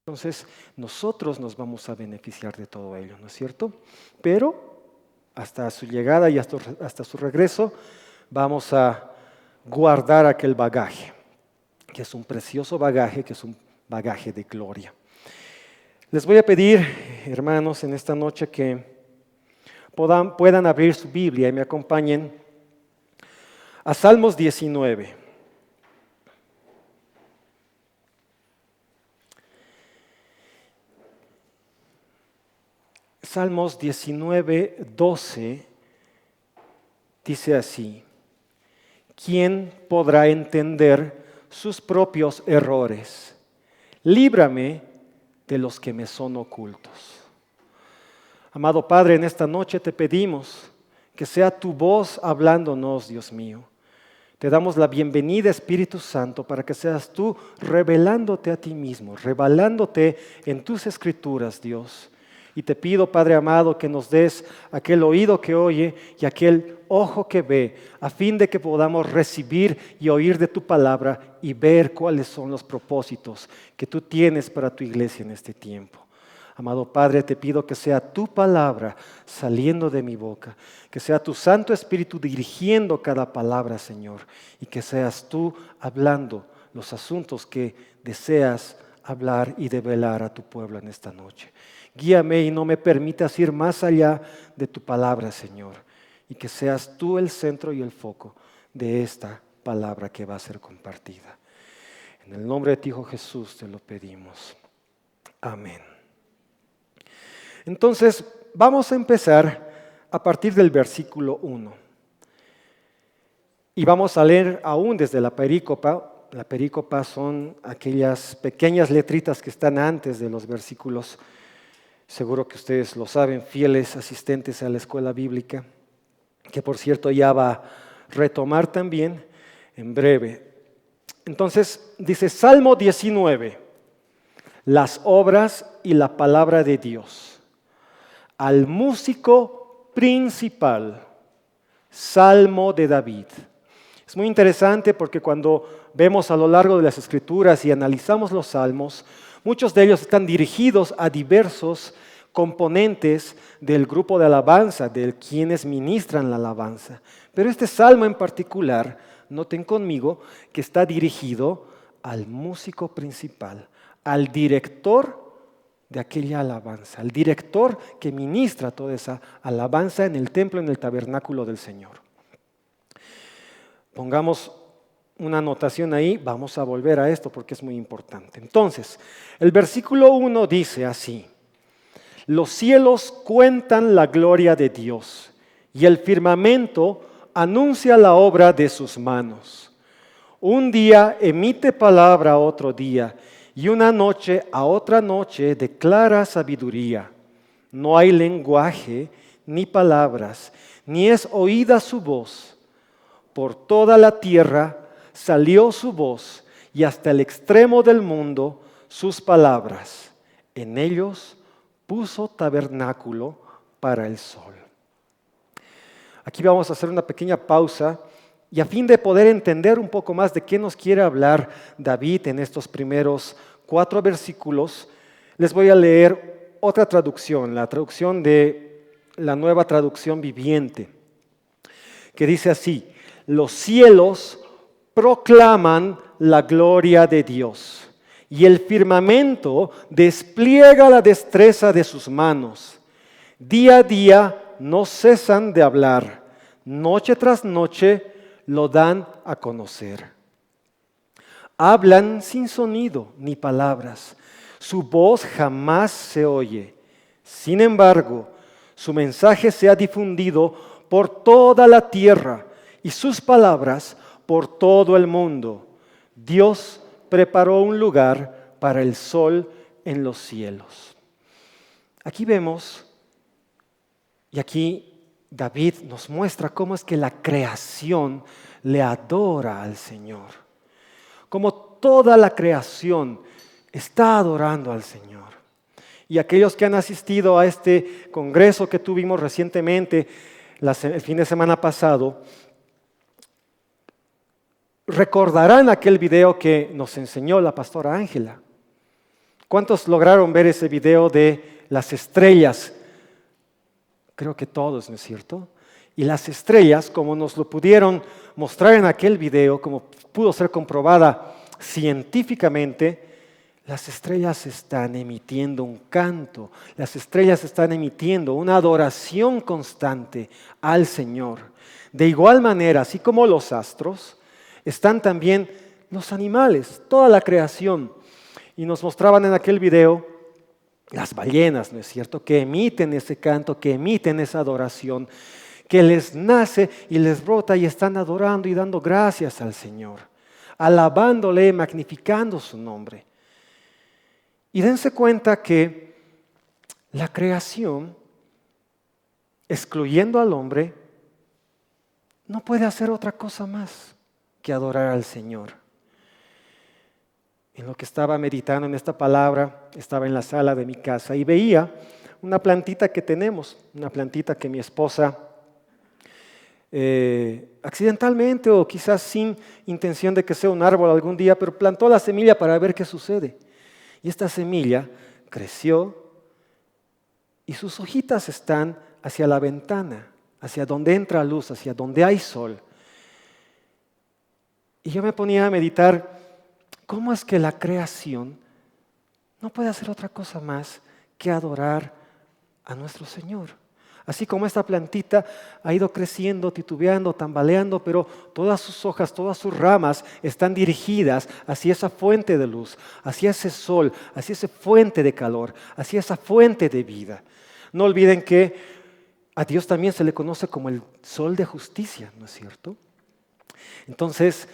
Entonces, nosotros nos vamos a beneficiar de todo ello, ¿no es cierto? Pero hasta su llegada y hasta su regreso, vamos a guardar aquel bagaje, que es un precioso bagaje, que es un bagaje de gloria. Les voy a pedir, hermanos, en esta noche que puedan abrir su Biblia y me acompañen a Salmos 19. Salmos 19, 12 dice así: ¿quién podrá entender sus propios errores? Líbrame de los que me son ocultos. Amado Padre, en esta noche te pedimos que sea tu voz hablándonos, Dios mío. Te damos la bienvenida, Espíritu Santo, para que seas tú revelándote a ti mismo, revelándote en tus escrituras, Dios. Y te pido, Padre amado, que nos des aquel oído que oye y aquel ojo que ve, a fin de que podamos recibir y oír de tu palabra y ver cuáles son los propósitos que tú tienes para tu iglesia en este tiempo. Amado Padre, te pido que sea tu palabra saliendo de mi boca, que sea tu Santo Espíritu dirigiendo cada palabra, Señor, y que seas tú hablando los asuntos que deseas hablar y develar a tu pueblo en esta noche. Guíame y no me permitas ir más allá de tu palabra, Señor, y que seas tú el centro y el foco de esta palabra que va a ser compartida. En el nombre de tu Hijo Jesús te lo pedimos. Amén. Entonces, vamos a empezar a partir del versículo 1. Y vamos a leer aún desde la perícopa. La perícopa son aquellas pequeñas letritas que están antes de los versículos. Seguro que ustedes lo saben, fieles asistentes a la escuela bíblica, que por cierto ya va a retomar también en breve. Entonces dice Salmo 19, las obras y la palabra de Dios. Al músico principal, Salmo de David. Es muy interesante porque cuando vemos a lo largo de las Escrituras y analizamos los salmos, muchos de ellos están dirigidos a diversos componentes del grupo de alabanza, de quienes ministran la alabanza. Pero este salmo en particular, noten conmigo, que está dirigido al músico principal, al director de aquella alabanza, al director que ministra toda esa alabanza en el templo, en el tabernáculo del Señor. Pongamos una anotación ahí, vamos a volver a esto porque es muy importante. Entonces, el versículo 1 dice así: los cielos cuentan la gloria de Dios y el firmamento anuncia la obra de sus manos. Un día emite palabra a otro día y una noche a otra noche declara sabiduría. No hay lenguaje ni palabras, ni es oída su voz. Por toda la tierra salió su voz y hasta el extremo del mundo sus palabras. En ellos puso tabernáculo para el sol. Aquí vamos a hacer una pequeña pausa y a fin de poder entender un poco más de qué nos quiere hablar David en estos primeros 4 versículos, les voy a leer otra traducción, la traducción de la Nueva Traducción Viviente, que dice así: los cielos proclaman la gloria de Dios y el firmamento despliega la destreza de sus manos. Día a día no cesan de hablar, noche tras noche lo dan a conocer. Hablan sin sonido ni palabras, su voz jamás se oye. Sin embargo, su mensaje se ha difundido por toda la tierra y sus palabras por todo el mundo. Dios preparó un lugar para el sol en los cielos. Aquí vemos, y aquí David nos muestra cómo es que la creación le adora al Señor. Como toda la creación está adorando al Señor. Y aquellos que han asistido a este congreso que tuvimos recientemente, el fin de semana pasado, recordarán aquel video que nos enseñó la pastora Ángela, ¿Cuántos lograron ver ese video de las estrellas? Creo que todos, ¿no es cierto? Y las estrellas, como nos lo pudieron mostrar en aquel video, como pudo ser comprobada científicamente, las estrellas están emitiendo un canto, las estrellas están emitiendo una adoración constante al Señor. De igual manera, así como los astros, están también los animales, toda la creación. Y nos mostraban en aquel video las ballenas, ¿no es cierto?, que emiten ese canto, que emiten esa adoración, que les nace y les brota y están adorando y dando gracias al Señor, alabándole, magnificando su nombre. Y dense cuenta que la creación, excluyendo al hombre, no puede hacer otra cosa más que adorar al Señor. En lo que estaba meditando en esta palabra, estaba en la sala de mi casa y veía una plantita que tenemos, una plantita que mi esposa accidentalmente o quizás sin intención de que sea un árbol algún día, pero plantó la semilla para ver qué sucede. Y esta semilla creció y sus hojitas están hacia la ventana, hacia donde entra luz, hacia donde hay sol. Y yo me ponía a meditar, ¿cómo es que la creación no puede hacer otra cosa más que adorar a nuestro Señor? Así como esta plantita ha ido creciendo, titubeando, tambaleando, pero todas sus hojas, todas sus ramas están dirigidas hacia esa fuente de luz, hacia ese sol, hacia esa fuente de calor, hacia esa fuente de vida. No olviden que a Dios también se le conoce como el sol de justicia, ¿no es cierto? Entonces,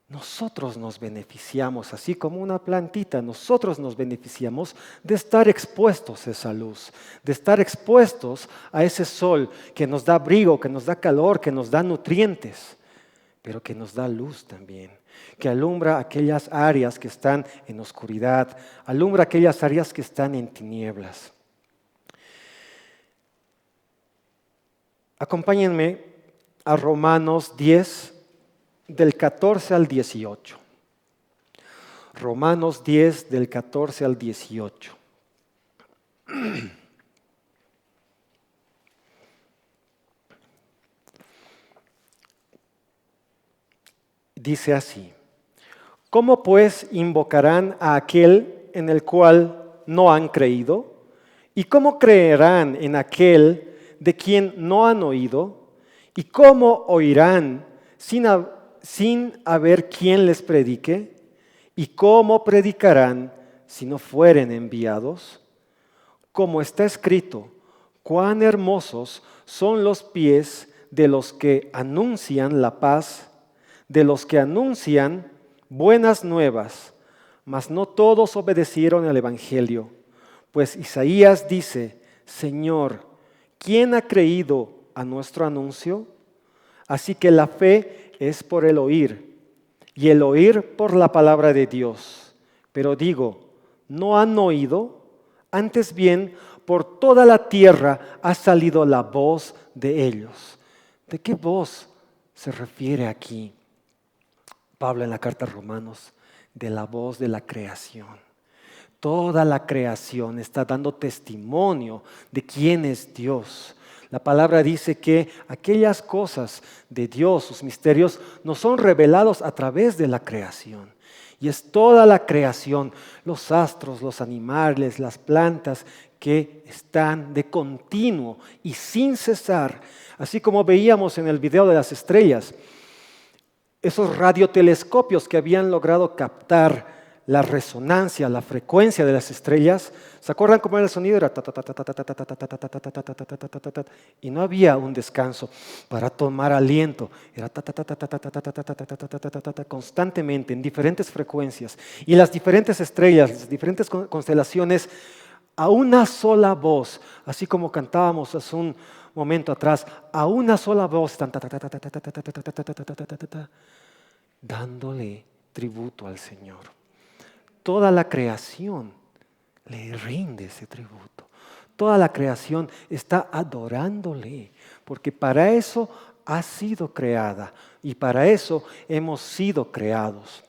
nosotros nos beneficiamos, así como una plantita, nosotros nos beneficiamos de estar expuestos a esa luz, de estar expuestos a ese sol que nos da abrigo, que nos da calor, que nos da nutrientes, pero que nos da luz también, que alumbra aquellas áreas que están en oscuridad, alumbra aquellas áreas que están en tinieblas. Acompáñenme a Romanos 10, del 14 al 18. Romanos 10, del 14 al 18. Dice así: ¿cómo pues invocarán a aquel en el cual no han creído? ¿Y cómo creerán en aquel de quien no han oído? ¿Y cómo oirán sin haber quien les predique? ¿Y cómo predicarán si no fueren enviados? Como está escrito, cuán hermosos son los pies de los que anuncian la paz, de los que anuncian buenas nuevas, mas no todos obedecieron al evangelio. Pues Isaías dice: Señor, ¿quién ha creído a nuestro anuncio? Así que la fe es por el oír, y el oír por la palabra de Dios. Pero digo, ¿no han oído? Antes bien, por toda la tierra ha salido la voz de ellos. ¿De qué voz se refiere aquí Pablo en la carta a Romanos? De la voz de la creación. Toda la creación está dando testimonio de quién es Dios. La palabra dice que aquellas cosas de Dios, sus misterios, nos son revelados a través de la creación. Y es toda la creación, los astros, los animales, las plantas, que están de continuo y sin cesar. Así como veíamos en el video de las estrellas, esos radiotelescopios que habían logrado captar la resonancia, la frecuencia de las estrellas. ¿Se acuerdan cómo era el sonido? Era y no había un descanso para tomar aliento. Era constantemente en diferentes frecuencias. Y las diferentes estrellas, las diferentes constelaciones, a una sola voz, así como cantábamos hace un momento atrás, a una sola voz, dándole tributo al Señor. Toda la creación le rinde ese tributo. Toda la creación está adorándole, porque para eso ha sido creada y para eso hemos sido creados.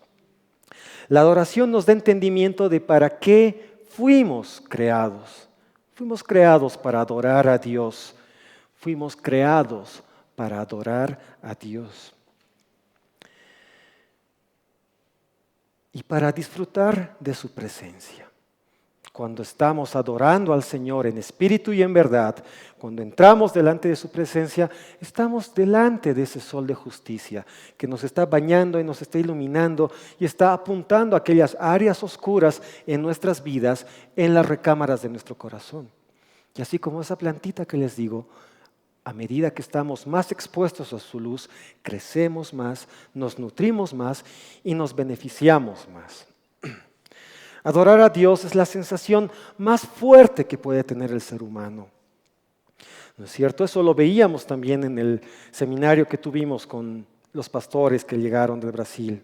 La adoración nos da entendimiento de para qué fuimos creados. Fuimos creados para adorar a Dios. Fuimos creados para adorar a Dios. Y para disfrutar de su presencia. Cuando estamos adorando al Señor en espíritu y en verdad, cuando entramos delante de su presencia, estamos delante de ese sol de justicia que nos está bañando y nos está iluminando y está apuntando a aquellas áreas oscuras en nuestras vidas, en las recámaras de nuestro corazón. Y así como esa plantita que les digo, a medida que estamos más expuestos a su luz, crecemos más, nos nutrimos más y nos beneficiamos más. Adorar a Dios es la sensación más fuerte que puede tener el ser humano. ¿No es cierto? Eso lo veíamos también en el seminario que tuvimos con los pastores que llegaron del Brasil.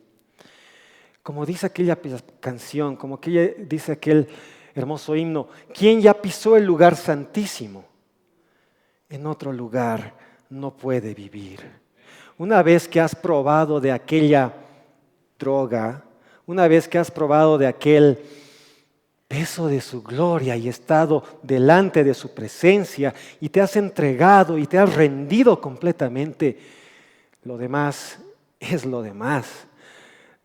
Como dice aquella canción, como dice aquel hermoso himno, ¿quién ya pisó el lugar santísimo? En otro lugar no puede vivir. Una vez que has probado de aquella droga, una vez que has probado de aquel peso de su gloria y estado delante de su presencia y te has entregado y te has rendido completamente, lo demás es lo demás.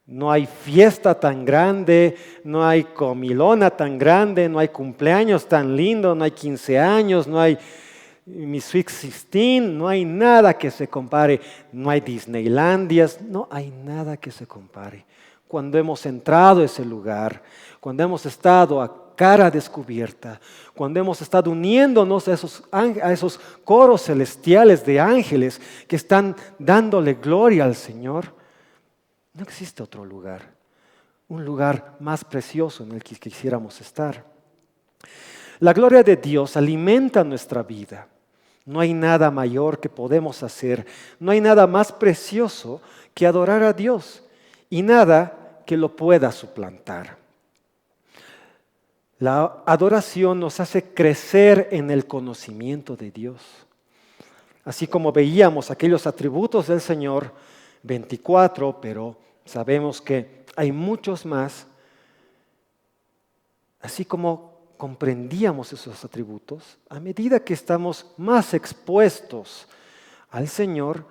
No hay fiesta tan grande, no hay comilona tan grande, no hay cumpleaños tan lindo, no hay 15 años, no hay mi Sweet 16, no hay nada que se compare, no hay Disneylandias, no hay nada que se compare. Cuando hemos entrado a ese lugar, cuando hemos estado a cara descubierta, cuando hemos estado uniéndonos a esos coros celestiales de ángeles que están dándole gloria al Señor, no existe otro lugar, un lugar más precioso en el que quisiéramos estar. La gloria de Dios alimenta nuestra vida. No hay nada mayor que podemos hacer, no hay nada más precioso que adorar a Dios y nada que lo pueda suplantar. La adoración nos hace crecer en el conocimiento de Dios. Así como veíamos aquellos atributos del Señor, 24, pero sabemos que hay muchos más. Así como comprendíamos esos atributos, a medida que estamos más expuestos al Señor,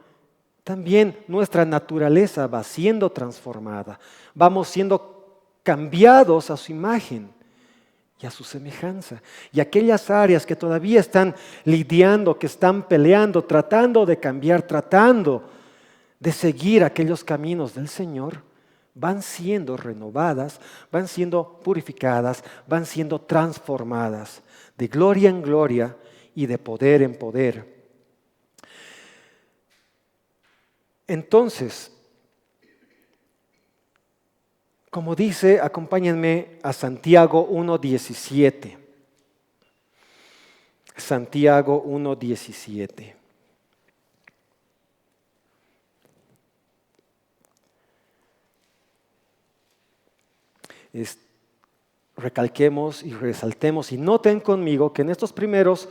también nuestra naturaleza va siendo transformada. Vamos siendo cambiados a su imagen y a su semejanza. Y aquellas áreas que todavía están lidiando, que están peleando, tratando de cambiar, tratando de seguir aquellos caminos del Señor, van siendo renovadas, van siendo purificadas, van siendo transformadas de gloria en gloria y de poder en poder. Entonces, como dice, acompáñenme a Santiago 1:17. Santiago 1:17. Recalquemos y resaltemos y noten conmigo que en estos primeros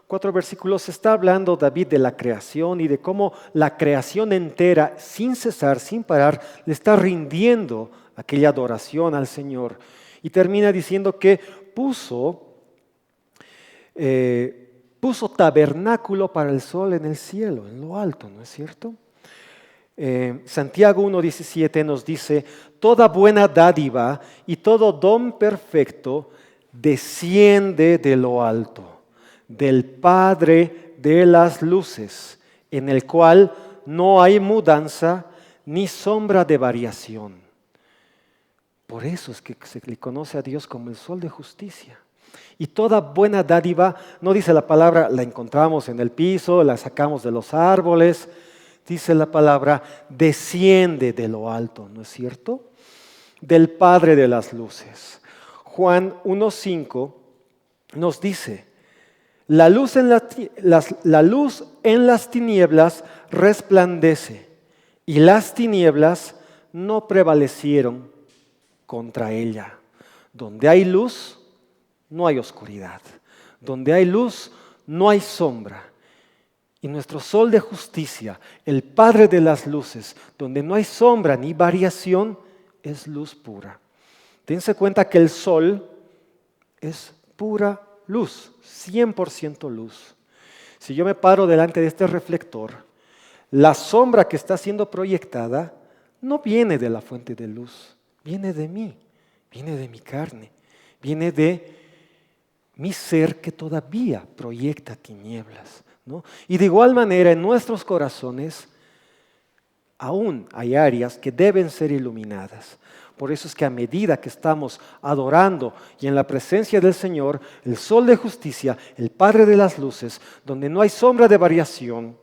4 versículos se está hablando David de la creación y de cómo la creación entera, sin cesar, sin parar, le está rindiendo aquella adoración al Señor. Y termina diciendo que puso tabernáculo para el sol en el cielo, en lo alto, ¿no es cierto? Santiago 1:17 nos dice, toda buena dádiva y todo don perfecto desciende de lo alto, del Padre de las luces, en el cual no hay mudanza ni sombra de variación. Por eso es que se le conoce a Dios como el sol de justicia. Y toda buena dádiva, no dice la palabra, la encontramos en el piso, la sacamos de los árboles, dice la palabra, desciende de lo alto, ¿no es cierto? Del Padre de las luces. Juan 1:5 nos dice, la luz en las tinieblas resplandece y las tinieblas no prevalecieron contra ella. Donde hay luz, no hay oscuridad. Donde hay luz, no hay sombra. Y nuestro sol de justicia, el Padre de las luces, donde no hay sombra ni variación, es luz pura. Dense cuenta que el sol es pura luz, 100% luz. Si yo me paro delante de este reflector, la sombra que está siendo proyectada no viene de la fuente de luz, viene de mí, viene de mi carne, viene de mi ser que todavía proyecta tinieblas, ¿no? Y de igual manera en nuestros corazones aún hay áreas que deben ser iluminadas. Por eso es que a medida que estamos adorando y en la presencia del Señor, el sol de justicia, el Padre de las luces, donde no hay sombra de variación,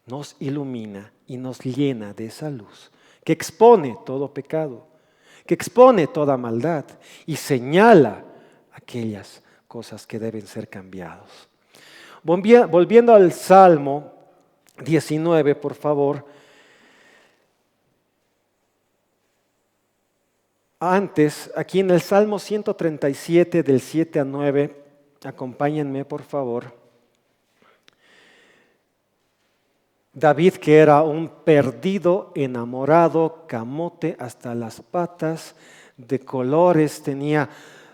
nos ilumina y nos llena de esa luz que expone todo pecado, que expone toda maldad y señala aquellas cosas que deben ser cambiadas. Volviendo al Salmo 19, por favor. Antes, aquí en el Salmo 137 del 7 al 9, acompáñenme por favor. David, que era un perdido, enamorado, camote hasta las patas, de colores,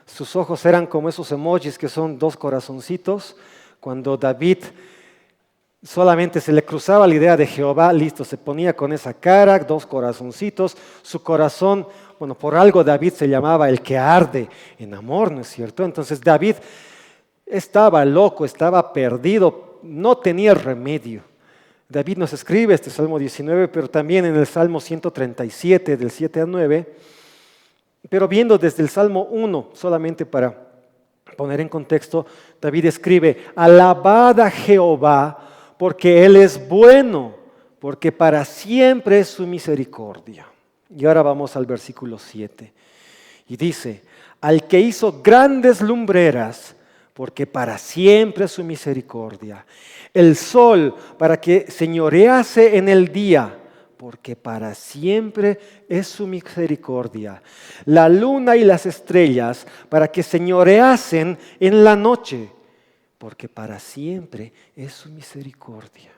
sus ojos eran como esos emojis que son dos corazoncitos. Cuando David solamente se le cruzaba la idea de Jehová, listo, se ponía con esa cara, dos corazoncitos, su corazón, bueno, por algo David se llamaba el que arde en amor, ¿no es cierto? Entonces David estaba loco, estaba perdido, no tenía remedio. David nos escribe este Salmo 19, pero también en el Salmo 137, del 7 al 9, pero viendo desde el Salmo 1, solamente para poner en contexto, David escribe, alabad a Jehová, porque Él es bueno, porque para siempre es su misericordia. Y ahora vamos al versículo 7. Y dice, al que hizo grandes lumbreras, porque para siempre es su misericordia. El sol para que señorease en el día, porque para siempre es su misericordia. La luna y las estrellas para que señoreasen en la noche, porque para siempre es su misericordia.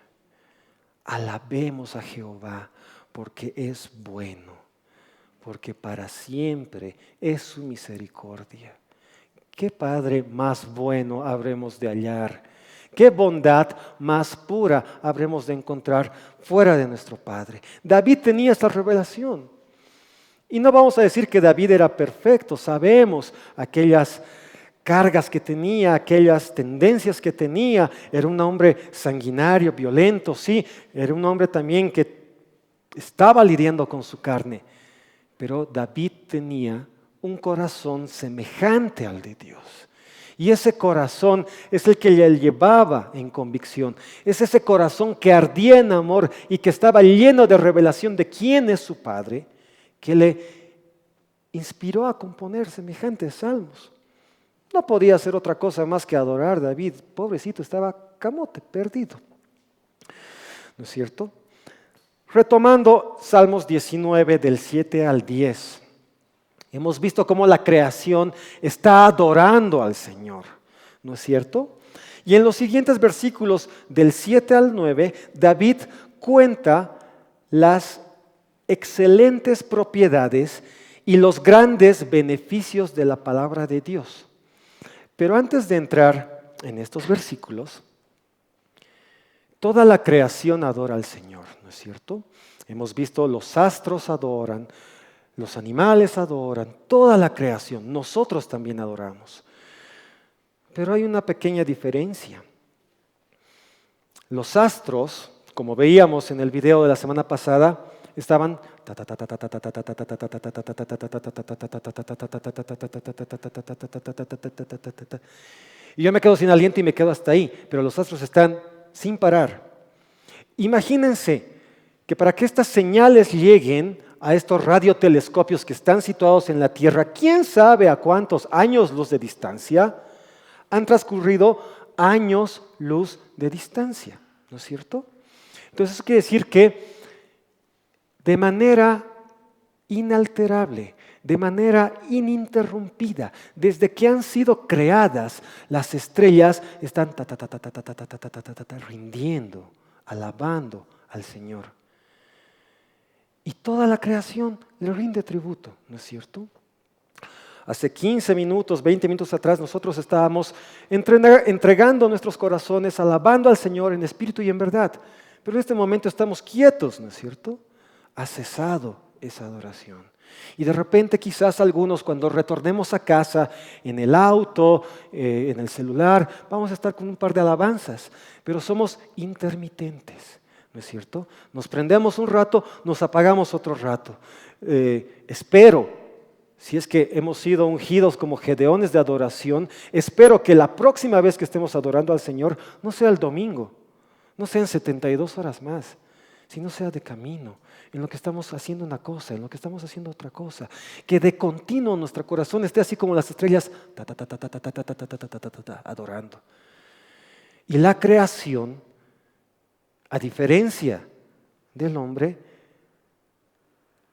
Alabemos a Jehová, porque es bueno, porque para siempre es su misericordia. ¿Qué Padre más bueno habremos de hallar? ¿Qué bondad más pura habremos de encontrar fuera de nuestro Padre? David tenía esta revelación. Y no vamos a decir que David era perfecto, sabemos aquellas cargas que tenía, aquellas tendencias que tenía. Era un hombre sanguinario, violento, sí. Era un hombre también que estaba lidiando con su carne. Pero David tenía un corazón semejante al de Dios. Y ese corazón es el que le llevaba en convicción. Es ese corazón que ardía en amor y que estaba lleno de revelación de quién es su Padre, que le inspiró a componer semejantes salmos. No podía hacer otra cosa más que adorar a David. Pobrecito, estaba camote, perdido. ¿No es cierto? Retomando Salmos 19 del 7 al 10. Hemos visto cómo la creación está adorando al Señor, ¿no es cierto? Y en los siguientes versículos del 7 al 9, David cuenta las excelentes propiedades y los grandes beneficios de la palabra de Dios. Pero antes de entrar en estos versículos, toda la creación adora al Señor, ¿no es cierto? Hemos visto los astros adoran, los animales adoran, toda la creación, nosotros también adoramos. Pero hay una pequeña diferencia. Los astros, como veíamos en el video de la semana pasada, estaban y yo me quedo sin aliento y me quedo hasta ahí, pero los astros están sin parar. Imagínense que para que estas señales lleguen a estos radiotelescopios que están situados en la Tierra, quién sabe a cuántos años luz de distancia, han transcurrido años luz de distancia, ¿no es cierto? Entonces eso quiere decir que de manera inalterable, de manera ininterrumpida, desde que han sido creadas, las estrellas están rindiendo, alabando al Señor. Y toda la creación le rinde tributo, ¿no es cierto? Hace 15 minutos, 20 minutos atrás, nosotros estábamos entregando nuestros corazones, alabando al Señor en espíritu y en verdad. Pero en este momento estamos quietos, ¿no es cierto? Ha cesado esa adoración. Y de repente quizás algunos cuando retornemos a casa, en el auto, en el celular, vamos a estar con un par de alabanzas, pero somos intermitentes, ¿no es cierto? Nos prendemos un rato, nos apagamos otro rato. Espero, si es que hemos sido ungidos como gedeones de adoración, espero que la próxima vez que estemos adorando al Señor no sea el domingo, no sean 72 horas más, sino sea de camino, en lo que estamos haciendo una cosa, en lo que estamos haciendo otra cosa, que de continuo nuestro corazón esté así como las estrellas, adorando. Y la creación, a diferencia del hombre,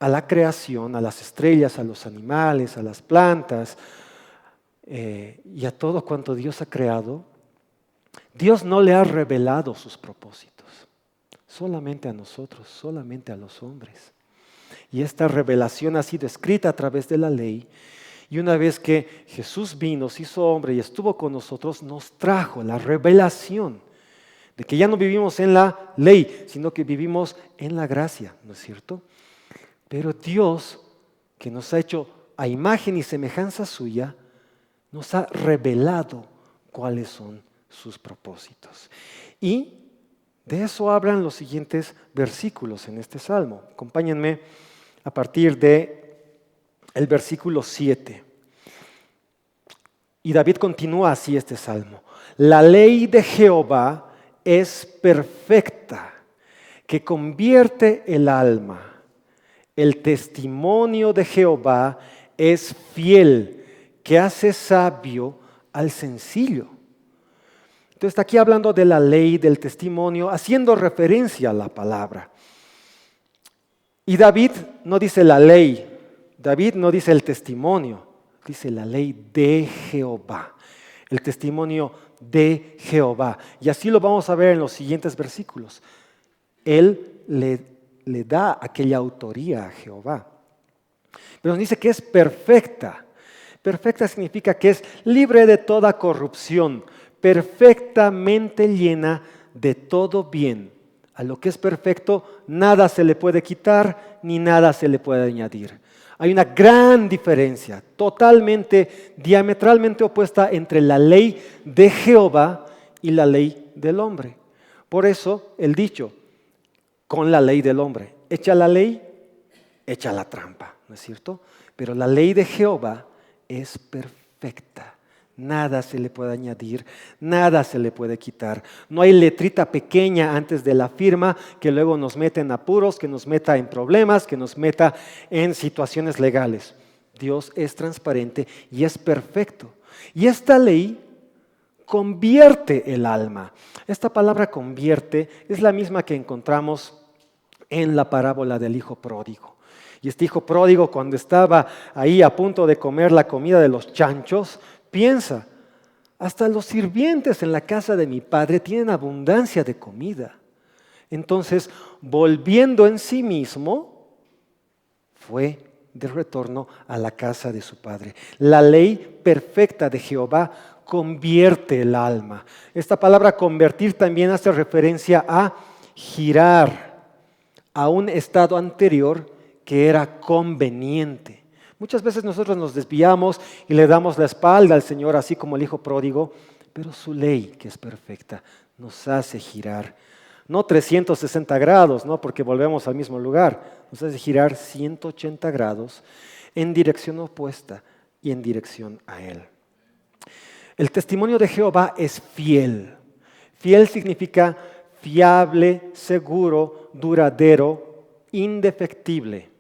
a la creación, a las estrellas, a los animales, a las plantas y a todo cuanto Dios ha creado, Dios no le ha revelado sus propósitos, solamente a nosotros, solamente a los hombres. Y esta revelación ha sido escrita a través de la ley. Y una vez que Jesús vino, se hizo hombre y estuvo con nosotros, nos trajo la revelación de que ya no vivimos en la ley, sino que vivimos en la gracia, ¿no es cierto? Pero Dios, que nos ha hecho a imagen y semejanza suya, nos ha revelado cuáles son sus propósitos. Y de eso hablan los siguientes versículos en este salmo. Acompáñenme a partir de el versículo 7. Y David continúa así este salmo. La ley de Jehová es perfecta, que convierte el alma. El testimonio de Jehová es fiel, que hace sabio al sencillo. Entonces está aquí hablando de la ley, del testimonio, haciendo referencia a la palabra. Y David no dice la ley, David no dice el testimonio, dice la ley de Jehová, el testimonio de Jehová. Y así lo vamos a ver en los siguientes versículos. Él le da aquella autoría a Jehová. Pero nos dice que es perfecta. Perfecta significa que es libre de toda corrupción, perfectamente llena de todo bien. A lo que es perfecto, nada se le puede quitar ni nada se le puede añadir. Hay una gran diferencia, totalmente, diametralmente opuesta entre la ley de Jehová y la ley del hombre. Por eso el dicho, con la ley del hombre, echa la ley, echa la trampa, ¿no es cierto? Pero la ley de Jehová es perfecta. Nada se le puede añadir, nada se le puede quitar. No hay letrita pequeña antes de la firma que luego nos meta en apuros, que nos meta en problemas, que nos meta en situaciones legales. Dios es transparente y es perfecto. Y esta ley convierte el alma. Esta palabra convierte es la misma que encontramos en la parábola del hijo pródigo. Y este hijo pródigo, cuando estaba ahí a punto de comer la comida de los chanchos, piensa, hasta los sirvientes en la casa de mi padre tienen abundancia de comida. Entonces, volviendo en sí mismo, fue de retorno a la casa de su padre. La ley perfecta de Jehová convierte el alma. Esta palabra convertir también hace referencia a girar a un estado anterior que era conveniente. Muchas veces nosotros nos desviamos y le damos la espalda al Señor, así como el hijo pródigo, pero su ley, que es perfecta, nos hace girar. No 360 grados, ¿no? Porque volvemos al mismo lugar. Nos hace girar 180 grados en dirección opuesta y en dirección a Él. El testimonio de Jehová es fiel. Fiel significa fiable, seguro, duradero, indefectible.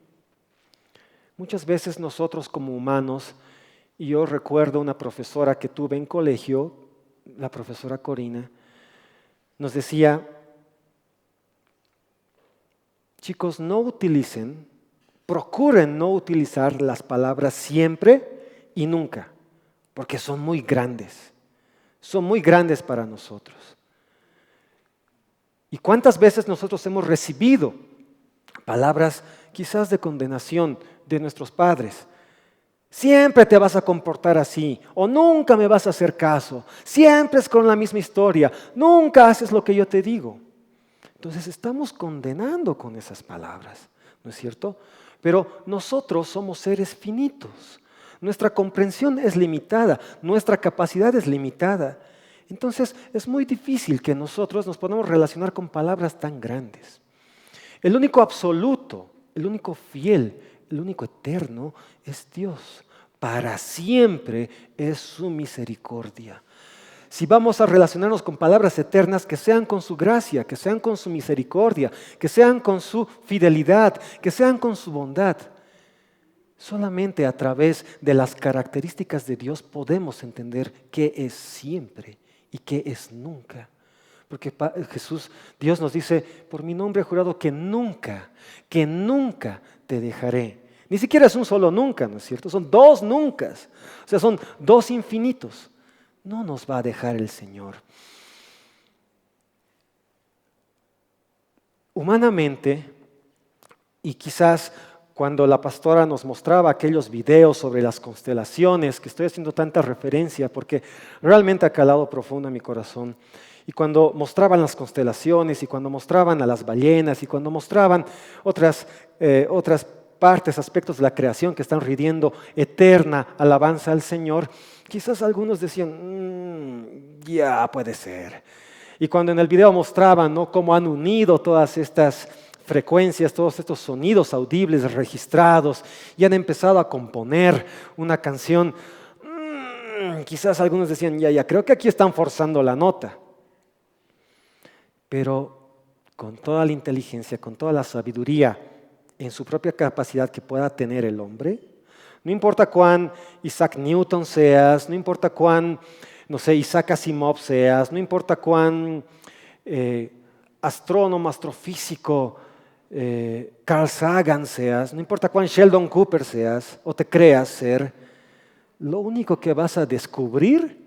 Muchas veces nosotros como humanos, y yo recuerdo una profesora que tuve en colegio, la profesora Corina, nos decía, chicos, procuren no utilizar las palabras siempre y nunca, porque son muy grandes para nosotros. ¿Y cuántas veces nosotros hemos recibido palabras quizás de condenación de nuestros padres. Siempre te vas a comportar así, o nunca me vas a hacer caso. Siempre es con la misma historia, nunca haces lo que yo te digo. Entonces estamos condenando con esas palabras, ¿no es cierto? Pero nosotros somos seres finitos. Nuestra comprensión es limitada, nuestra capacidad es limitada. Entonces es muy difícil que nosotros nos podamos relacionar con palabras tan grandes. El único absoluto, el único fiel, el único eterno es Dios. Para siempre es su misericordia. Si vamos a relacionarnos con palabras eternas, que sean con su gracia, que sean con su misericordia, que sean con su fidelidad, que sean con su bondad. Solamente a través de las características de Dios podemos entender qué es siempre y qué es nunca. Porque Dios nos dice, por mi nombre he jurado que nunca te dejaré. Ni siquiera es un solo nunca, ¿no es cierto? Son dos nuncas. O sea, son dos infinitos. No nos va a dejar el Señor. Humanamente, y quizás cuando la pastora nos mostraba aquellos videos sobre las constelaciones, que estoy haciendo tanta referencia porque realmente ha calado profundo en mi corazón, y cuando mostraban las constelaciones, y cuando mostraban a las ballenas, y cuando mostraban otras partes, aspectos de la creación que están rindiendo eterna alabanza al Señor, quizás algunos decían, ya puede ser. Y cuando en el video mostraban, ¿no?, cómo han unido todas estas frecuencias, todos estos sonidos audibles registrados y han empezado a componer una canción, quizás algunos decían, ya, creo que aquí están forzando la nota. Pero con toda la inteligencia, con toda la sabiduría en su propia capacidad que pueda tener el hombre, no importa cuán Isaac Newton seas, no importa cuán, Isaac Asimov seas, no importa cuán astrónomo, astrofísico, Carl Sagan seas, no importa cuán Sheldon Cooper seas o te creas ser, lo único que vas a descubrir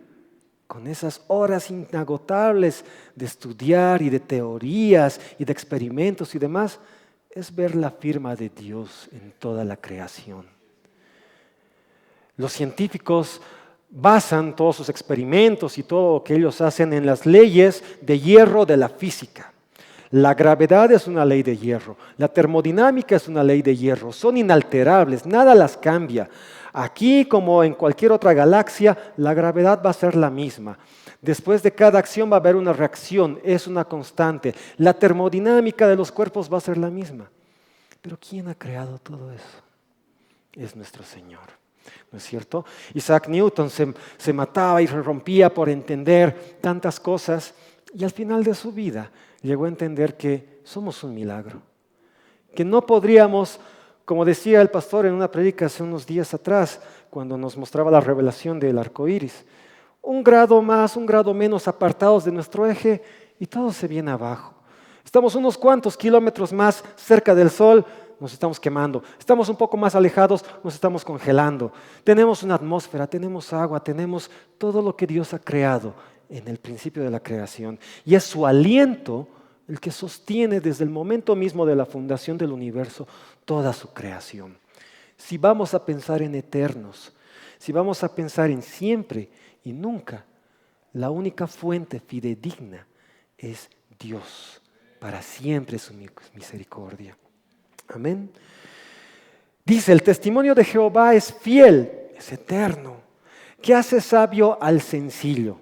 con esas horas inagotables de estudiar y de teorías y de experimentos y demás, es ver la firma de Dios en toda la creación. Los científicos basan todos sus experimentos y todo lo que ellos hacen en las leyes de hierro de la física. La gravedad es una ley de hierro, la termodinámica es una ley de hierro, son inalterables, nada las cambia. Aquí, como en cualquier otra galaxia, la gravedad va a ser la misma. Después de cada acción va a haber una reacción, es una constante. La termodinámica de los cuerpos va a ser la misma. Pero ¿quién ha creado todo eso? Es nuestro Señor, ¿no es cierto? Isaac Newton se mataba y se rompía por entender tantas cosas y al final de su vida llegó a entender que somos un milagro, que no podríamos, como decía el pastor en una prédica hace unos días atrás, cuando nos mostraba la revelación del arco iris, un grado más, un grado menos apartados de nuestro eje y todo se viene abajo. Estamos unos cuantos kilómetros más cerca del sol, nos estamos quemando. Estamos un poco más alejados, nos estamos congelando. Tenemos una atmósfera, tenemos agua, tenemos todo lo que Dios ha creado en el principio de la creación. Y es su aliento el que sostiene desde el momento mismo de la fundación del universo toda su creación. Si vamos a pensar en eternos, si vamos a pensar en siempre y nunca, la única fuente fidedigna es Dios. Para siempre su misericordia. Amén. Dice, el testimonio de Jehová es fiel, es eterno, que hace sabio al sencillo.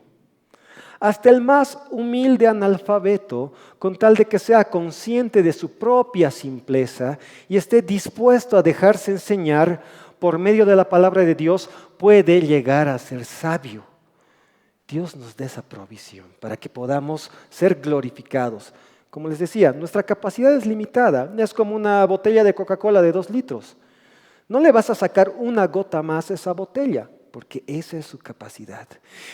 Hasta el más humilde analfabeto, con tal de que sea consciente de su propia simpleza y esté dispuesto a dejarse enseñar por medio de la palabra de Dios, puede llegar a ser sabio. Dios nos da esa provisión para que podamos ser glorificados. Como les decía, nuestra capacidad es limitada, es como una botella de Coca-Cola de 2 litros. No le vas a sacar una gota más a esa botella, porque esa es su capacidad.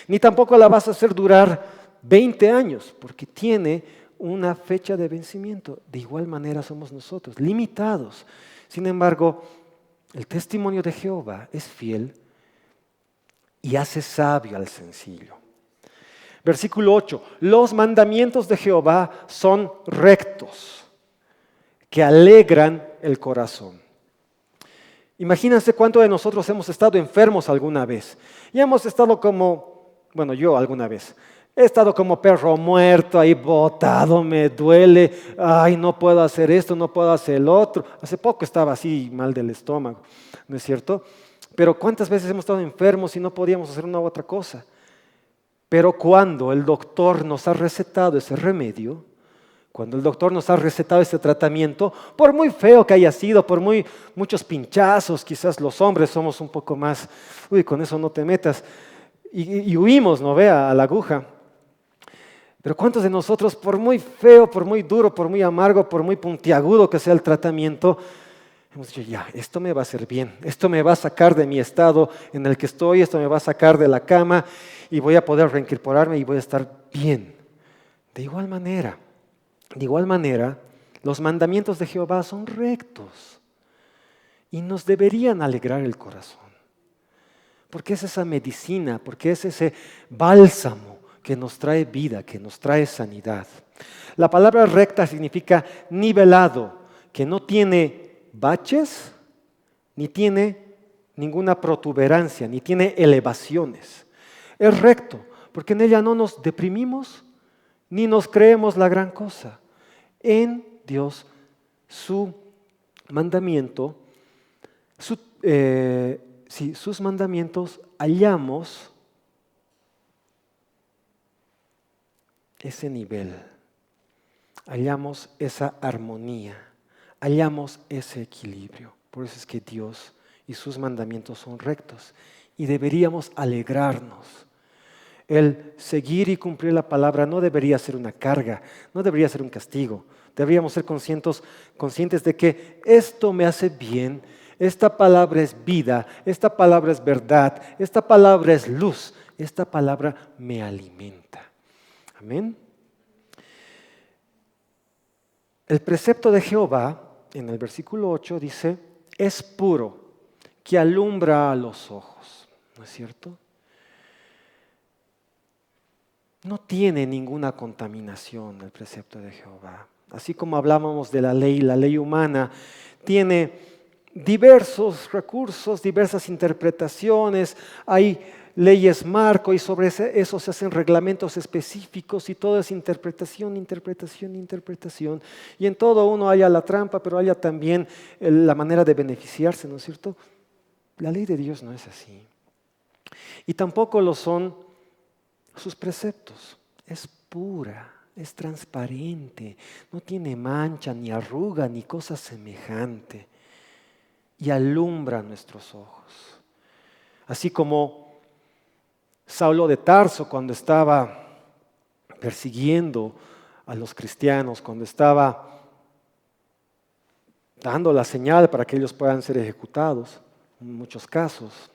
Ni tampoco la vas a hacer durar 20 años, porque tiene una fecha de vencimiento. De igual manera somos nosotros, limitados. Sin embargo, el testimonio de Jehová es fiel y hace sabio al sencillo. Versículo 8, los mandamientos de Jehová son rectos, que alegran el corazón. Imagínense cuántos de nosotros hemos estado enfermos alguna vez. Y hemos estado como, yo alguna vez. He estado como perro muerto, ahí botado, me duele. Ay, no puedo hacer esto, no puedo hacer el otro. Hace poco estaba así mal del estómago, ¿no es cierto? Pero ¿cuántas veces hemos estado enfermos y no podíamos hacer una u otra cosa? Pero cuando el doctor nos ha recetado ese remedio, cuando el doctor nos ha recetado ese tratamiento, por muy feo que haya sido, por muchos pinchazos, quizás los hombres somos un poco más, con eso no te metas, y huimos, ¿no ve? A la aguja. Pero ¿cuántos de nosotros, por muy feo, por muy duro, por muy amargo, por muy puntiagudo que sea el tratamiento, hemos dicho, ya, esto me va a hacer bien, esto me va a sacar de mi estado en el que estoy, esto me va a sacar de la cama y voy a poder reincorporarme y voy a estar bien? De igual manera, los mandamientos de Jehová son rectos y nos deberían alegrar el corazón. Porque es esa medicina, porque es ese bálsamo que nos trae vida, que nos trae sanidad. La palabra recta significa nivelado, que no tiene baches, ni tiene ninguna protuberancia, ni tiene elevaciones. Es recto, porque en ella no nos deprimimos, ni nos creemos la gran cosa. En Dios, su mandamiento, sus mandamientos, hallamos ese nivel, hallamos esa armonía, hallamos ese equilibrio. Por eso es que Dios y sus mandamientos son rectos y deberíamos alegrarnos. El seguir y cumplir la palabra no debería ser una carga, no debería ser un castigo. Deberíamos ser conscientes de que esto me hace bien, esta palabra es vida, esta palabra es verdad, esta palabra es luz, esta palabra me alimenta. Amén. El precepto de Jehová, en el versículo 8, dice, es puro, que alumbra a los ojos. ¿No es cierto? No tiene ninguna contaminación el precepto de Jehová. Así como hablábamos de la ley humana tiene diversos recursos, diversas interpretaciones, hay leyes marco y sobre eso se hacen reglamentos específicos y todo es interpretación. Y en todo uno haya la trampa, pero haya también la manera de beneficiarse, ¿no es cierto? La ley de Dios no es así. Y tampoco lo son sus preceptos. Es pura, es transparente, no tiene mancha, ni arruga, ni cosa semejante. Y alumbra nuestros ojos. Así como Saulo de Tarso, cuando estaba persiguiendo a los cristianos, cuando estaba dando la señal para que ellos puedan ser ejecutados, en muchos casos,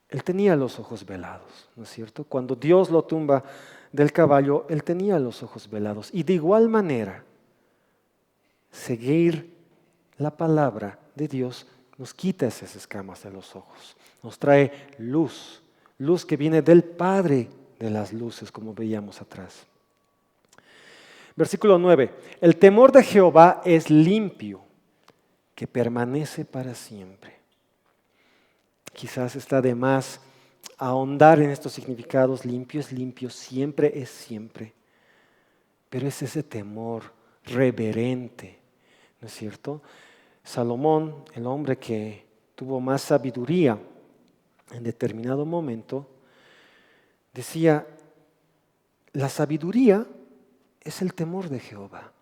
él tenía los ojos velados, ¿no es cierto? Cuando Dios lo tumba del caballo, él tenía los ojos velados. Y de igual manera, seguir la palabra de Dios nos quita esas escamas de los ojos. Nos trae luz, luz que viene del Padre de las luces, como veíamos atrás. Versículo 9. El temor de Jehová es limpio, que permanece para siempre. Quizás está de más ahondar en estos significados. Limpio es limpio, siempre es siempre. Pero es ese temor reverente, ¿no es cierto? Salomón, el hombre que tuvo más sabiduría en determinado momento, decía, la sabiduría es el temor de Jehová.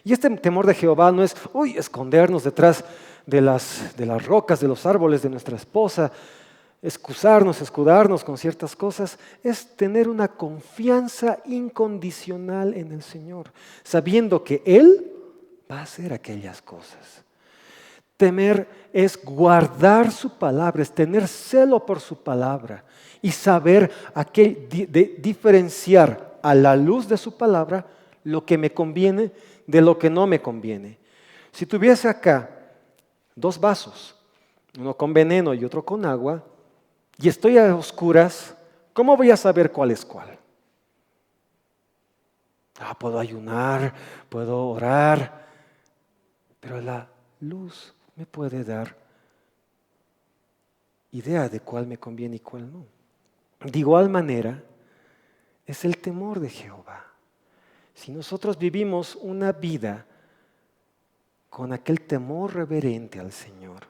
Y este temor de Jehová no es, escondernos detrás de las rocas, de los árboles de nuestra esposa, escudarnos con ciertas cosas, es tener una confianza incondicional en el Señor, sabiendo que Él va a hacer aquellas cosas. Temer es guardar su palabra, es tener celo por su palabra y saber diferenciar a la luz de su palabra lo que me conviene de lo que no me conviene. Si tuviese acá 2 vasos, uno con veneno y otro con agua, y estoy a oscuras, ¿cómo voy a saber cuál es cuál? Puedo ayunar, puedo orar, Pero la luz me puede dar idea de cuál me conviene y cuál no. De igual manera, es el temor de Jehová. Si nosotros vivimos una vida con aquel temor reverente al Señor,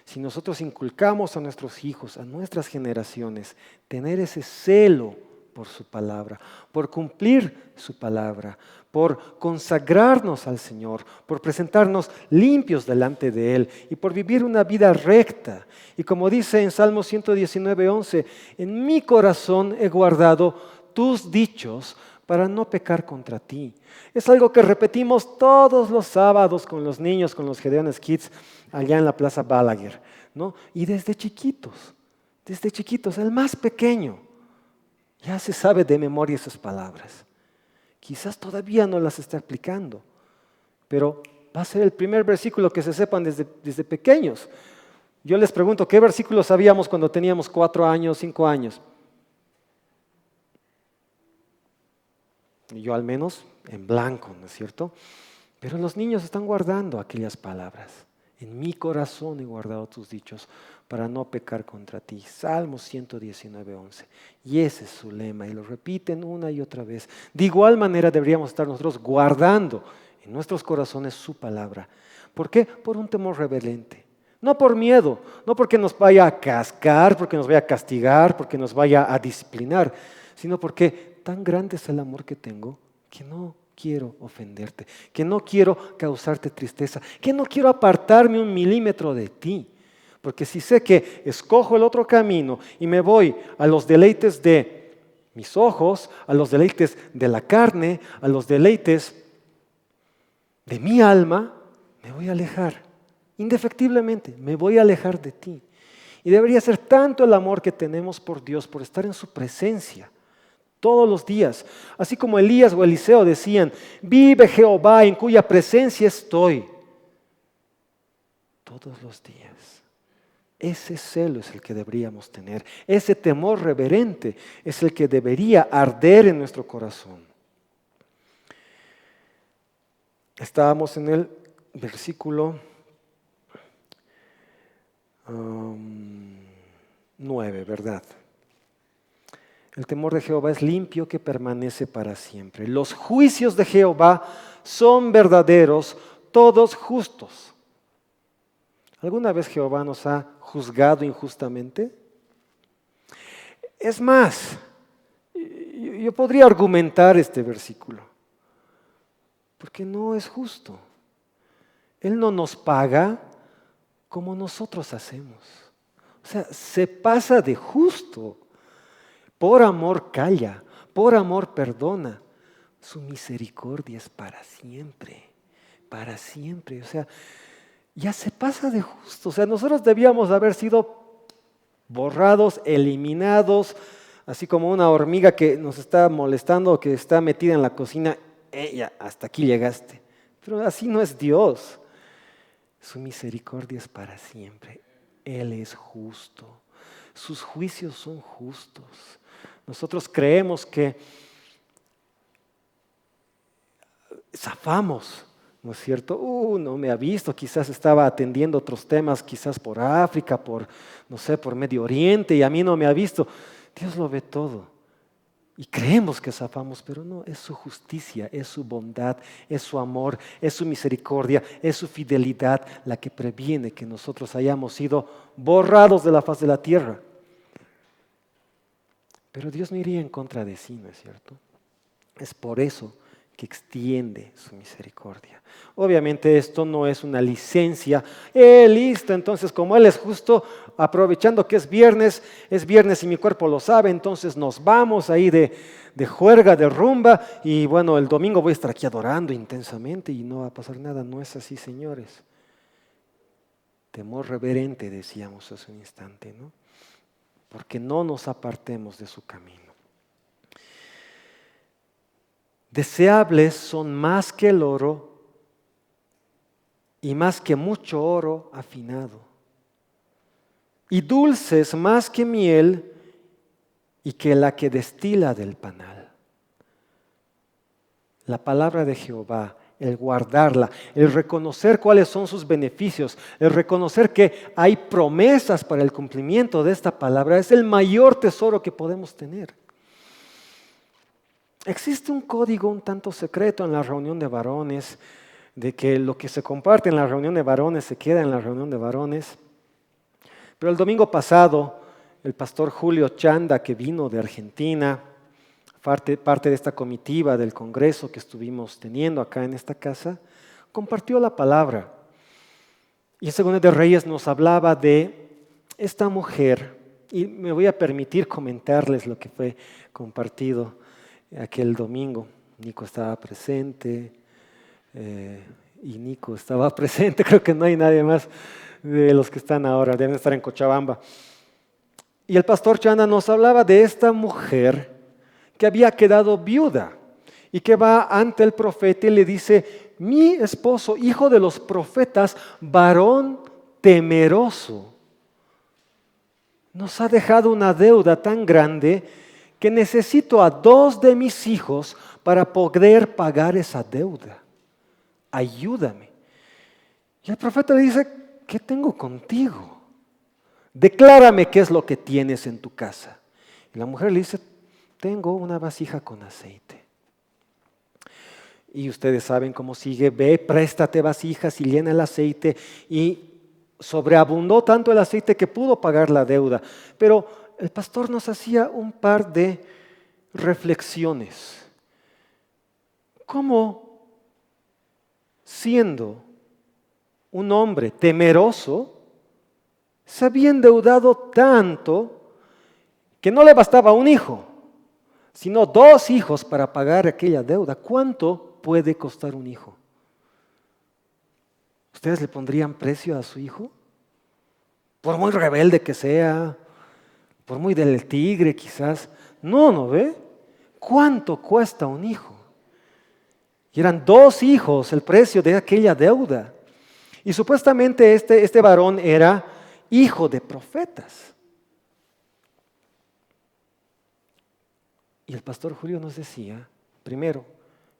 si nosotros inculcamos a nuestros hijos, a nuestras generaciones, tener ese celo por su palabra, por cumplir su palabra, por consagrarnos al Señor, por presentarnos limpios delante de Él y por vivir una vida recta. Y como dice en Salmo 119:11, en mi corazón he guardado tus dichos para no pecar contra ti. Es algo que repetimos todos los sábados con los niños, con los Gedeones Kids, allá en la Plaza Balaguer, ¿no? Y desde chiquitos, el más pequeño, ya se sabe de memoria esas palabras. Quizás todavía no las está aplicando, pero va a ser el primer versículo que se sepan desde pequeños. Yo les pregunto, ¿qué versículo sabíamos cuando teníamos 4 años, 5 años? Yo al menos en blanco, ¿no es cierto? Pero los niños están guardando aquellas palabras. En mi corazón he guardado tus dichos para no pecar contra ti. Salmo 119:11. Y ese es su lema y lo repiten una y otra vez. De igual manera deberíamos estar nosotros guardando en nuestros corazones su palabra. ¿Por qué? Por un temor reverente. No por miedo, no porque nos vaya a cascar, porque nos vaya a castigar, porque nos vaya a disciplinar, sino porque tan grande es el amor que tengo que no quiero ofenderte, que no quiero causarte tristeza, que no quiero apartarme 1 milímetro de ti. Porque si sé que escojo el otro camino y me voy a los deleites de mis ojos, a los deleites de la carne, a los deleites de mi alma, me voy a alejar. Indefectiblemente, me voy a alejar de ti. Y debería ser tanto el amor que tenemos por Dios, por estar en su presencia todos los días. Así como Elías o Eliseo decían, vive Jehová en cuya presencia estoy. Todos los días. Ese celo es el que deberíamos tener. Ese temor reverente es el que debería arder en nuestro corazón. Estábamos en el versículo 9, ¿verdad? El temor de Jehová es limpio que permanece para siempre. Los juicios de Jehová son verdaderos, todos justos. ¿Alguna vez Jehová nos ha juzgado injustamente? Es más, yo podría argumentar este versículo, porque no es justo. Él no nos paga como nosotros hacemos. O sea, se pasa de justo. Por amor calla, por amor perdona. Su misericordia es para siempre, para siempre. O sea, ya se pasa de justo. O sea, nosotros debíamos haber sido borrados, eliminados, así como una hormiga que nos está molestando, que está metida en la cocina. Ella, hasta aquí llegaste. Pero así no es Dios. Su misericordia es para siempre. Él es justo. Sus juicios son justos. Nosotros creemos que zafamos, ¿no es cierto? No me ha visto, quizás estaba atendiendo otros temas, quizás por África, por Medio Oriente, y a mí no me ha visto. Dios lo ve todo. Y creemos que zafamos, pero no, es su justicia, es su bondad, es su amor, es su misericordia, es su fidelidad la que previene que nosotros hayamos sido borrados de la faz de la tierra. Pero Dios no iría en contra de sí, ¿no es cierto? Es por eso que extiende su misericordia. Obviamente esto no es una licencia. Listo, entonces como Él es justo, aprovechando que es viernes y mi cuerpo lo sabe, entonces nos vamos ahí de juerga, de rumba, y bueno, el domingo voy a estar aquí adorando intensamente y no va a pasar nada. No es así, señores. Temor reverente, decíamos hace un instante, ¿no? Porque no nos apartemos de su camino. Deseables son más que el oro y más que mucho oro afinado, y dulces más que miel y que la que destila del panal. La palabra de Jehová el guardarla, el reconocer cuáles son sus beneficios, el reconocer que hay promesas para el cumplimiento de esta palabra, es el mayor tesoro que podemos tener. Existe un código un tanto secreto en la reunión de varones, de que lo que se comparte en la reunión de varones se queda en la reunión de varones. Pero el domingo pasado, el pastor Julio Chanda, que vino de Argentina, parte de esta comitiva del congreso que estuvimos teniendo acá en esta casa, compartió la palabra. Y en Segunda de Reyes nos hablaba de esta mujer, y me voy a permitir comentarles lo que fue compartido aquel domingo. Nico estaba presente, y Nico estaba presente, creo que no hay nadie más de los que están ahora, deben estar en Cochabamba. Y el pastor Chanda nos hablaba de esta mujer que había quedado viuda y que va ante el profeta y le dice: mi esposo, hijo de los profetas, varón temeroso, nos ha dejado una deuda tan grande que necesito a 2 de mis hijos para poder pagar esa deuda. Ayúdame. Y el profeta le dice: ¿qué tengo contigo? Declárame qué es lo que tienes en tu casa. Y la mujer le dice: tengo una vasija con aceite. Y ustedes saben cómo sigue: ve, préstate vasijas y llena el aceite. Y sobreabundó tanto el aceite que pudo pagar la deuda. Pero el pastor nos hacía un par de reflexiones. ¿Cómo, siendo un hombre temeroso, se había endeudado tanto que no le bastaba un hijo, sino 2 hijos para pagar aquella deuda? ¿Cuánto puede costar un hijo? ¿Ustedes le pondrían precio a su hijo? Por muy rebelde que sea, por muy del tigre quizás. No ve. ¿Cuánto cuesta un hijo? Y eran 2 hijos el precio de aquella deuda. Y supuestamente este varón era hijo de profetas. Y el pastor Julio nos decía, primero,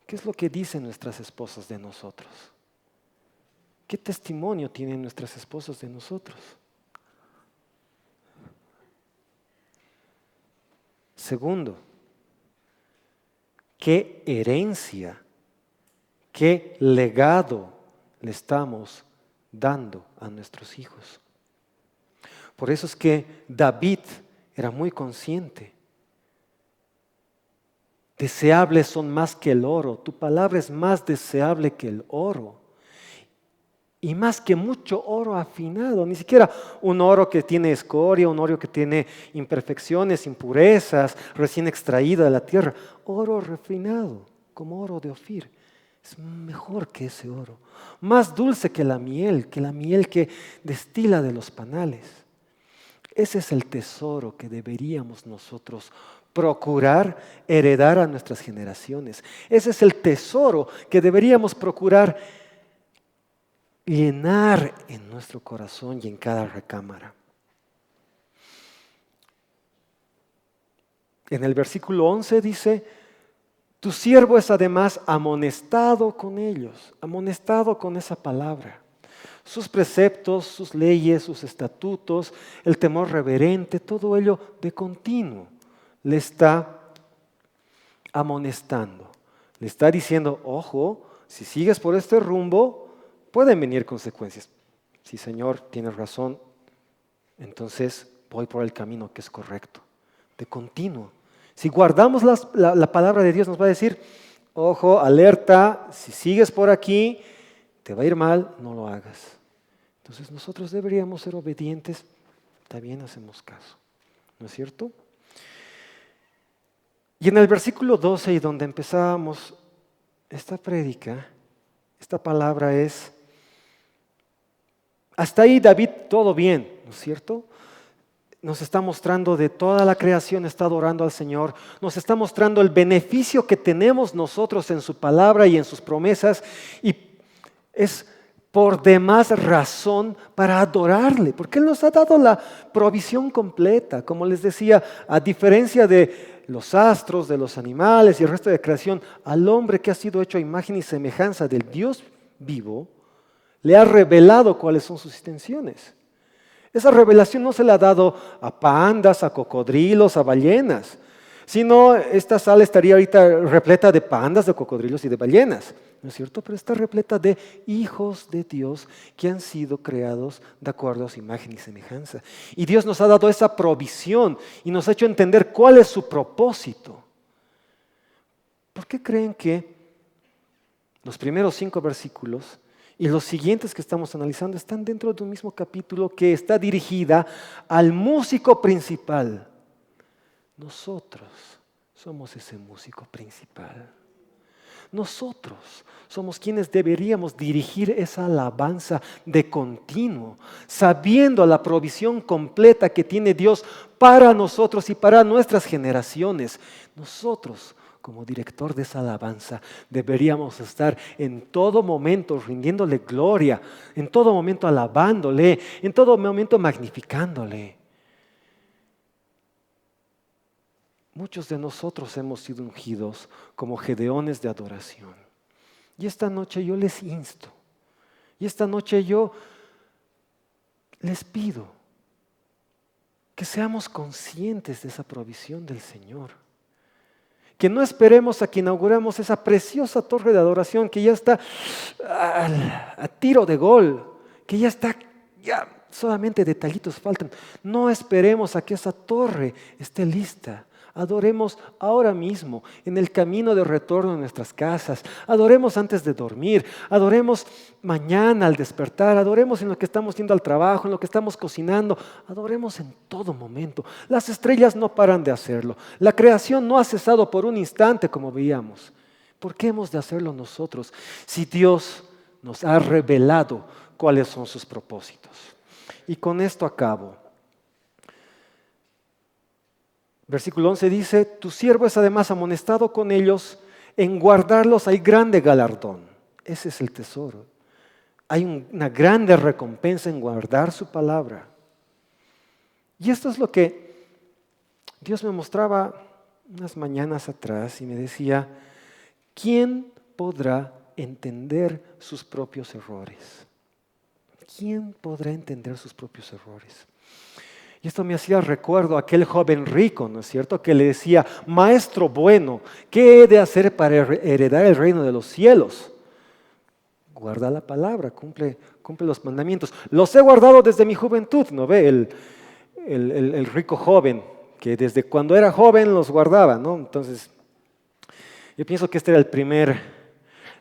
¿qué es lo que dicen nuestras esposas de nosotros? ¿Qué testimonio tienen nuestras esposas de nosotros? Segundo, ¿qué herencia, qué legado le estamos dando a nuestros hijos? Por eso es que David era muy consciente. Deseables son más que el oro. Tu palabra es más deseable que el oro. Y más que mucho oro afinado. Ni siquiera un oro que tiene escoria, un oro que tiene imperfecciones, impurezas, recién extraído de la tierra. Oro refinado, como oro de Ofir. Es mejor que ese oro. Más dulce que la miel que destila de los panales. Ese es el tesoro que deberíamos nosotros procurar heredar a nuestras generaciones. Ese es el tesoro que deberíamos procurar llenar en nuestro corazón y en cada recámara. En el versículo 11 dice: tu siervo es además amonestado con ellos, amonestado con esa palabra. Sus preceptos, sus leyes, sus estatutos, el temor reverente, todo ello de continuo le está amonestando. Le está diciendo: ojo, si sigues por este rumbo, pueden venir consecuencias. Sí, Señor, tienes razón, entonces voy por el camino que es correcto. De continuo. Si guardamos la palabra de Dios, nos va a decir: ojo, alerta, si sigues por aquí, te va a ir mal, no lo hagas. Entonces nosotros deberíamos ser obedientes, también hacemos caso, ¿no es cierto? Y en el versículo 12, y donde empezábamos esta prédica, esta palabra es: hasta ahí David todo bien, ¿no es cierto? Nos está mostrando de toda la creación, está adorando al Señor, nos está mostrando el beneficio que tenemos nosotros en su palabra y en sus promesas, y es por demás razón para adorarle, porque Él nos ha dado la provisión completa. Como les decía, a diferencia de los astros, de los animales y el resto de creación, al hombre que ha sido hecho a imagen y semejanza del Dios vivo, le ha revelado cuáles son sus intenciones. Esa revelación no se la ha dado a pandas, a cocodrilos, a ballenas, sino esta sala estaría ahorita repleta de pandas, de cocodrilos y de ballenas, ¿no es cierto? Pero está repleta de hijos de Dios que han sido creados de acuerdo a su imagen y semejanza. Y Dios nos ha dado esa provisión y nos ha hecho entender cuál es su propósito. ¿Por qué creen que los primeros 5 versículos y los siguientes que estamos analizando están dentro de un mismo capítulo que está dirigida al músico principal? Nosotros somos ese músico principal. Nosotros somos quienes deberíamos dirigir esa alabanza de continuo, sabiendo la provisión completa que tiene Dios para nosotros y para nuestras generaciones. Nosotros, como director de esa alabanza, deberíamos estar en todo momento rindiéndole gloria, en todo momento alabándole, en todo momento magnificándole. Muchos de nosotros hemos sido ungidos como gedeones de adoración. Y esta noche yo les insto, y esta noche yo les pido que seamos conscientes de esa provisión del Señor. Que no esperemos a que inauguremos esa preciosa torre de adoración que ya está a tiro de gol, que ya está, ya solamente detallitos faltan. No esperemos a que esa torre esté lista. Adoremos ahora mismo, en el camino de retorno a nuestras casas. Adoremos antes de dormir. Adoremos mañana al despertar. Adoremos en lo que estamos yendo al trabajo, en lo que estamos cocinando. Adoremos en todo momento. Las estrellas no paran de hacerlo. La creación no ha cesado por un instante, como veíamos. ¿Por qué hemos de hacerlo nosotros si Dios nos ha revelado cuáles son sus propósitos? Y con esto acabo. Versículo 11 dice, tu siervo es además amonestado con ellos, en guardarlos hay grande galardón. Ese es el tesoro. Hay una grande recompensa en guardar su palabra. Y esto es lo que Dios me mostraba unas mañanas atrás y me decía, ¿quién podrá entender sus propios errores? ¿Quién podrá entender sus propios errores? Y esto me hacía recuerdo a aquel joven rico, ¿no es cierto?, que le decía, maestro bueno, ¿qué he de hacer para heredar el reino de los cielos? Guarda la palabra, cumple los mandamientos. Los he guardado desde mi juventud, ¿no ve? El rico joven, que desde cuando era joven los guardaba, ¿no? Entonces, yo pienso que este era el primer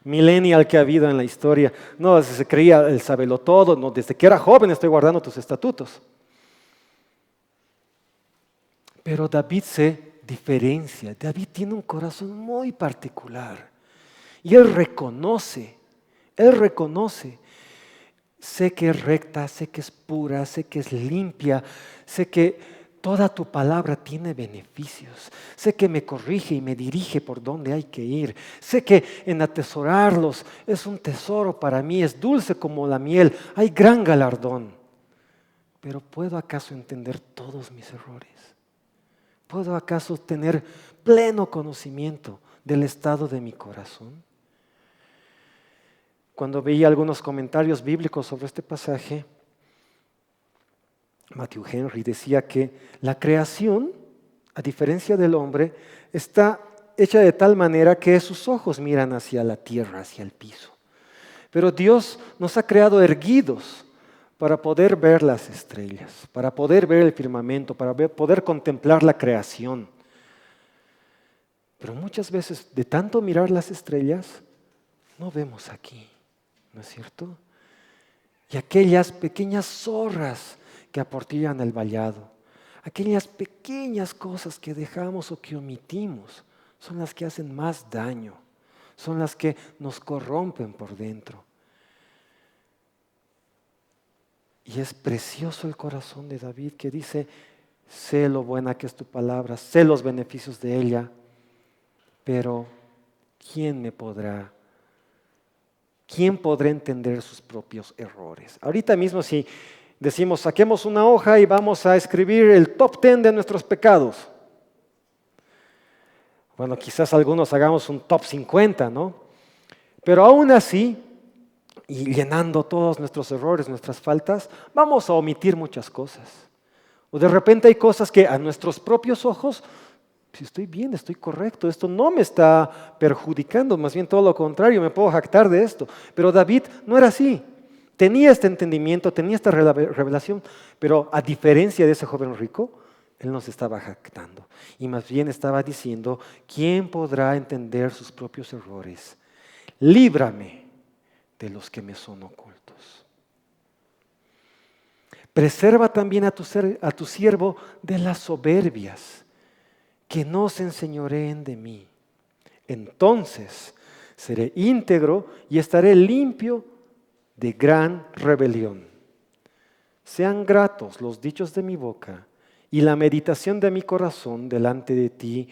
millennial que ha habido en la historia. No, se creía el sabelotodo, no, desde que era joven estoy guardando tus estatutos. Pero David se diferencia. David tiene un corazón muy particular. Y él reconoce, sé que es recta, sé que es pura, sé que es limpia, sé que toda tu palabra tiene beneficios. Sé que me corrige y me dirige por donde hay que ir. Sé que en atesorarlos es un tesoro para mí, es dulce como la miel, hay gran galardón. Pero ¿puedo acaso entender todos mis errores? ¿Puedo acaso tener pleno conocimiento del estado de mi corazón? Cuando veía algunos comentarios bíblicos sobre este pasaje, Matthew Henry decía que la creación, a diferencia del hombre, está hecha de tal manera que sus ojos miran hacia la tierra, hacia el piso. Pero Dios nos ha creado erguidos para poder ver las estrellas, para poder ver el firmamento, para poder contemplar la creación. Pero muchas veces, de tanto mirar las estrellas, no vemos aquí, ¿no es cierto? Y aquellas pequeñas zorras que aportillan el vallado, aquellas pequeñas cosas que dejamos o que omitimos, son las que hacen más daño, son las que nos corrompen por dentro. Y es precioso el corazón de David que dice, sé lo buena que es tu palabra, sé los beneficios de ella, pero ¿quién podrá entender sus propios errores? Ahorita mismo si decimos, saquemos una hoja y vamos a escribir el top 10 de nuestros pecados. Bueno, quizás algunos hagamos un top 50, ¿no? Pero aún así, y llenando todos nuestros errores, nuestras faltas, vamos a omitir muchas cosas. O de repente hay cosas que a nuestros propios ojos, si estoy bien, estoy correcto, esto no me está perjudicando, más bien todo lo contrario, me puedo jactar de esto. Pero David no era así. Tenía este entendimiento, tenía esta revelación, pero a diferencia de ese joven rico, él no se estaba jactando. Y más bien estaba diciendo, ¿quién podrá entender sus propios errores? Líbrame de los que me son ocultos. Preserva también a tu siervo de las soberbias, que no se enseñoreen de mí. Entonces seré íntegro y estaré limpio de gran rebelión. Sean gratos los dichos de mi boca y la meditación de mi corazón delante de ti,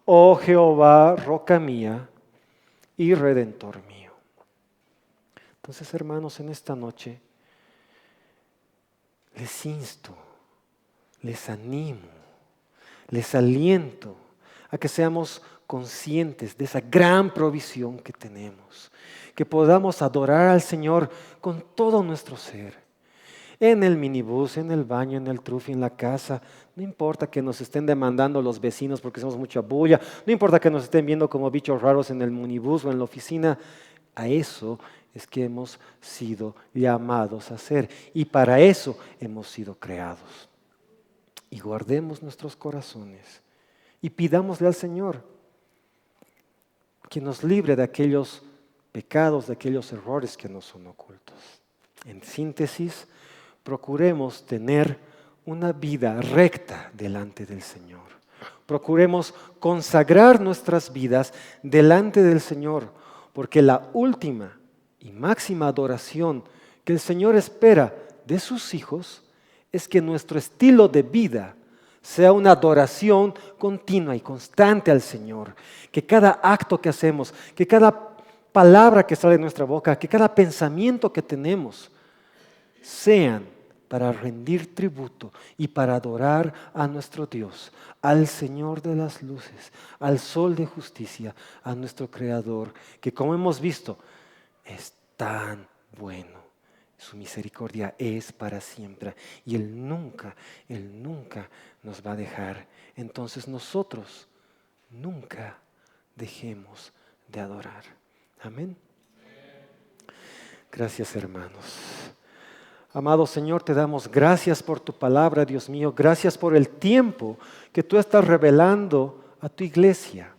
oh Jehová, roca mía y redentor mío. Entonces, hermanos, en esta noche les insto, les animo, les aliento a que seamos conscientes de esa gran provisión que tenemos, que podamos adorar al Señor con todo nuestro ser. En el minibús, en el baño, en el trufi, en la casa, no importa que nos estén demandando los vecinos porque hacemos mucha bulla, no importa que nos estén viendo como bichos raros en el minibús o en la oficina, a eso es que hemos sido llamados a hacer y para eso hemos sido creados. Y guardemos nuestros corazones y pidámosle al Señor que nos libre de aquellos pecados, de aquellos errores que nos son ocultos. En síntesis, procuremos tener una vida recta delante del Señor. Procuremos consagrar nuestras vidas delante del Señor, porque la última y máxima adoración que el Señor espera de sus hijos es que nuestro estilo de vida sea una adoración continua y constante al Señor. Que cada acto que hacemos, que cada palabra que sale de nuestra boca, que cada pensamiento que tenemos sean para rendir tributo y para adorar a nuestro Dios, al Señor de las luces, al Sol de justicia, a nuestro Creador, que como hemos visto, es tan bueno. Su misericordia es para siempre y Él nunca nos va a dejar. Entonces nosotros nunca dejemos de adorar. Amén. Gracias, hermanos. Amado Señor, te damos gracias por tu palabra, Dios mío. Gracias por el tiempo que tú estás revelando a tu iglesia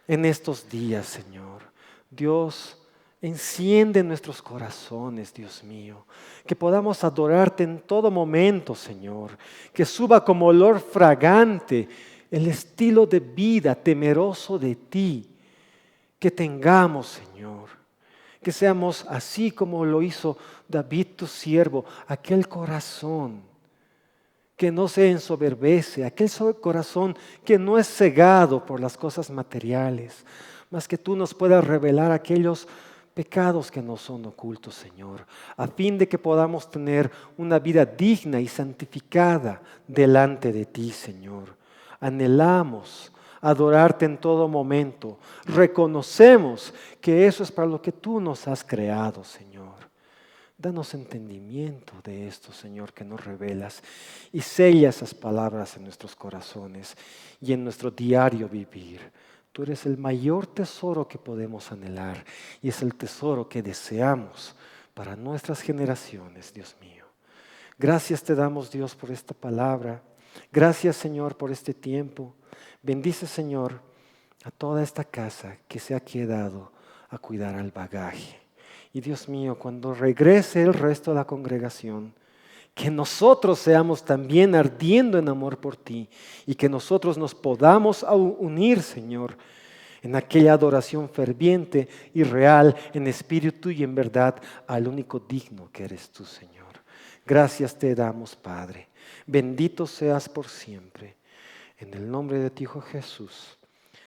en estos días, Señor. Dios, enciende nuestros corazones, Dios mío. Que podamos adorarte en todo momento, Señor. Que suba como olor fragante el estilo de vida temeroso de ti. Que tengamos, Señor. Que seamos así como lo hizo David, tu siervo, aquel corazón que no se ensoberbece, aquel corazón que no es cegado por las cosas materiales, mas que tú nos puedas revelar aquellos pecados que nos son ocultos, Señor, a fin de que podamos tener una vida digna y santificada delante de ti, Señor. Anhelamos adorarte en todo momento. Reconocemos que eso es para lo que tú nos has creado, Señor. Danos entendimiento de esto, Señor, que nos revelas y sella esas palabras en nuestros corazones y en nuestro diario vivir. Tú eres el mayor tesoro que podemos anhelar y es el tesoro que deseamos para nuestras generaciones, Dios mío. Gracias te damos, Dios, por esta palabra. Gracias, Señor, por este tiempo. Bendice, Señor, a toda esta casa que se ha quedado a cuidar al bagaje. Y Dios mío, cuando regrese el resto de la congregación, que nosotros seamos también ardiendo en amor por ti y que nosotros nos podamos unir, Señor, en aquella adoración ferviente y real, en espíritu y en verdad, al único digno que eres tú, Señor. Gracias te damos, Padre. Bendito seas por siempre. En el nombre de tu Hijo Jesús.